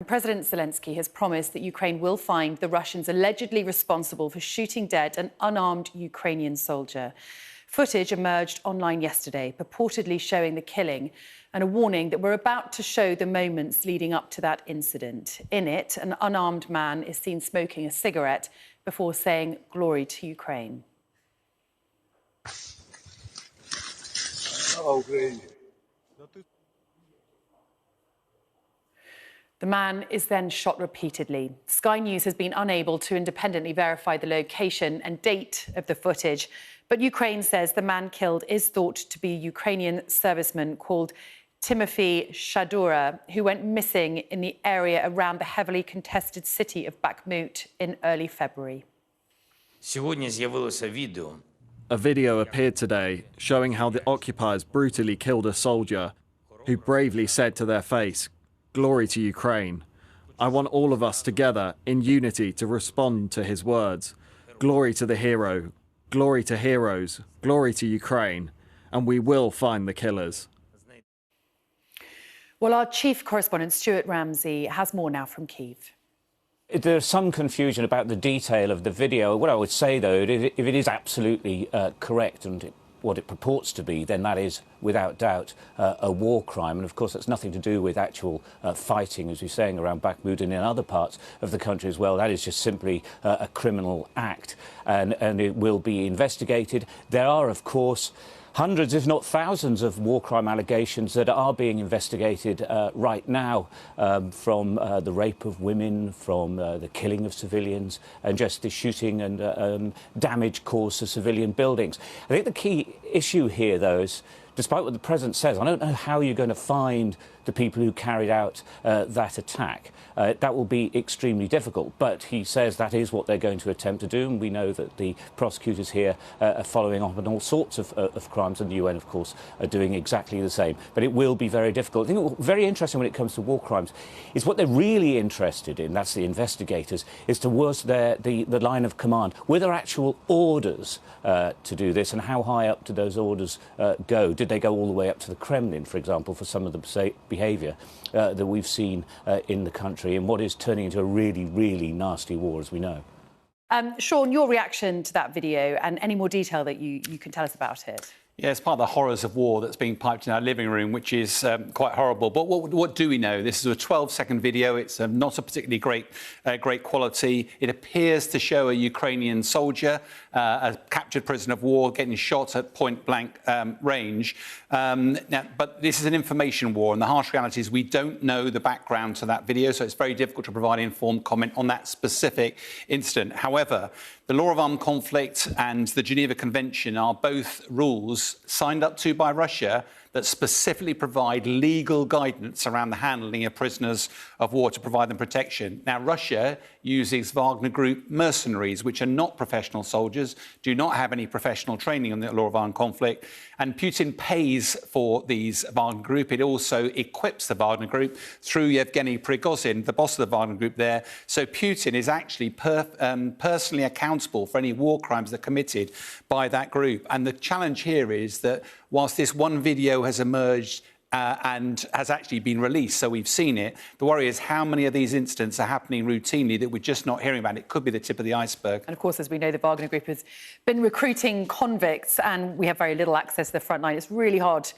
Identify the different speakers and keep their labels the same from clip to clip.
Speaker 1: President Zelensky has promised that Ukraine will find the Russians allegedly responsible for shooting dead an unarmed Ukrainian soldier. Footage emerged online yesterday, purportedly showing the killing, and a warning that we're about to show the moments leading up to that incident. In it, an unarmed man is seen smoking a cigarette before saying "Glory to Ukraine." The man is then shot repeatedly. Sky News has been unable to independently verify the location and date of the footage, but Ukraine says the man killed is thought to be a Ukrainian serviceman called Timofey Shadura, who went missing in the area around the heavily contested city of Bakhmut in early February.
Speaker 2: A video appeared today showing how the occupiers brutally killed a soldier who bravely said to their face, "Glory to Ukraine." I want all of us together in unity to respond to his words. Glory to the hero, glory to heroes, glory to Ukraine, and we will find the killers.
Speaker 1: Well, our chief correspondent, Stuart Ramsey, has more now from Kyiv.
Speaker 3: There's some confusion about the detail of the video. What I would say, though, if it is absolutely correct and what it purports to be, then that is, without doubt, a war crime. And, of course, that's nothing to do with actual fighting, as you're saying, around Bakhmut and in other parts of the country as well. That is just simply a criminal act, and it will be investigated. There are, of course, hundreds, if not thousands, of war crime allegations that are being investigated right now, from the rape of women, from the killing of civilians, and just the shooting and damage caused to civilian buildings. I think the key issue here, though, is, despite what the President says, I don't know how you're going to find the people who carried out that attack. That will be extremely difficult, but he says that is what they're going to attempt to do, and we know that the prosecutors here are following up on all sorts of crimes, and the UN, of course, are doing exactly the same. But it will be very difficult. I think what's very interesting when it comes to war crimes is what they're really interested in, that's the investigators, is towards the line of command. Were there actual orders to do this, and how high up do those orders go? Did they go all the way up to the Kremlin, for example, for some of the behaviour that we've seen in the country, in what is turning into a really, really nasty war, as we know?
Speaker 1: Sean, your reaction to that video and any more detail that you can tell us about it?
Speaker 4: Yeah, it's part of the horrors of war that's being piped in our living room, which is quite horrible. But what do we know? This is a 12-second video. It's not a particularly great quality. It appears to show a Ukrainian soldier, a captured prisoner of war, getting shot at point-blank range. But this is an information war, and the harsh reality is we don't know the background to that video, so it's very difficult to provide informed comment on that specific incident. However, the Law of Armed Conflict and the Geneva Convention are both rules signed up to by Russia that specifically provide legal guidance around the handling of prisoners of war to provide them protection. Now, Russia uses Wagner Group mercenaries, which are not professional soldiers, do not have any professional training on the Law of Armed Conflict, and Putin pays for these Wagner Group. It also equips the Wagner Group through Yevgeny Prigozhin, the boss of the Wagner Group there. So Putin is actually personally accountable for any war crimes that are committed by that group. And the challenge here is that whilst this one video has emerged and has actually been released, so we've seen it, the worry is how many of these incidents are happening routinely that we're just not hearing about. It could be the tip of the iceberg. And
Speaker 1: of course, as we know, the Wagner Group has been recruiting convicts, and we have very little access to the front line. It's really hard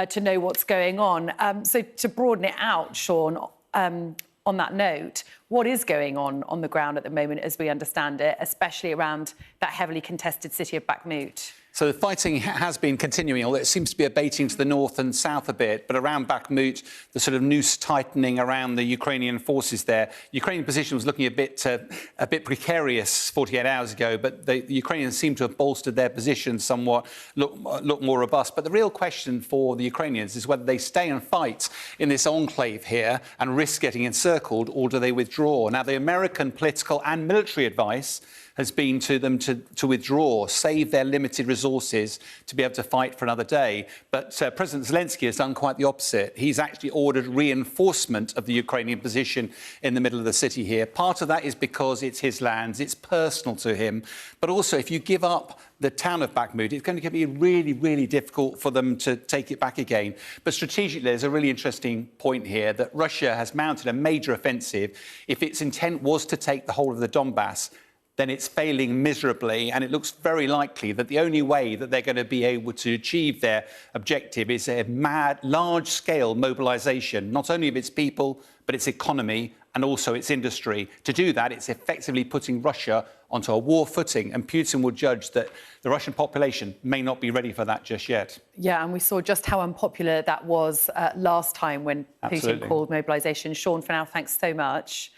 Speaker 1: to know what's going on. So to broaden it out, Sean, on that note, what is going on the ground at the moment, as we understand it, especially around that heavily contested city of Bakhmut?
Speaker 4: So the fighting has been continuing, although it seems to be abating to the north and south a bit. But around Bakhmut, the sort of noose tightening around the Ukrainian forces there. Ukrainian position was looking a bit precarious 48 hours ago, but the Ukrainians seem to have bolstered their position somewhat, look more robust. But the real question for the Ukrainians is whether they stay and fight in this enclave here and risk getting encircled, or do they withdraw? Now, the American political and military advice has been to them to withdraw, save their limited resources to be able to fight for another day. But President Zelensky has done quite the opposite. He's actually ordered reinforcement of the Ukrainian position in the middle of the city here. Part of that is because it's his lands, it's personal to him. But also, if you give up the town of Bakhmut, it's going to be really, really difficult for them to take it back again. But strategically, there's a really interesting point here that Russia has mounted a major offensive. If its intent was to take the whole of the Donbass, then it's failing miserably, and it looks very likely that the only way that they're going to be able to achieve their objective is a mad, large-scale mobilisation, not only of its people, but its economy and also its industry. To do that, it's effectively putting Russia onto a war footing, and Putin will judge that the Russian population may not be ready for that just yet.
Speaker 1: Yeah, and we saw just how unpopular that was last time when
Speaker 4: Absolutely.
Speaker 1: Putin called mobilisation. Sean, for now, thanks so much.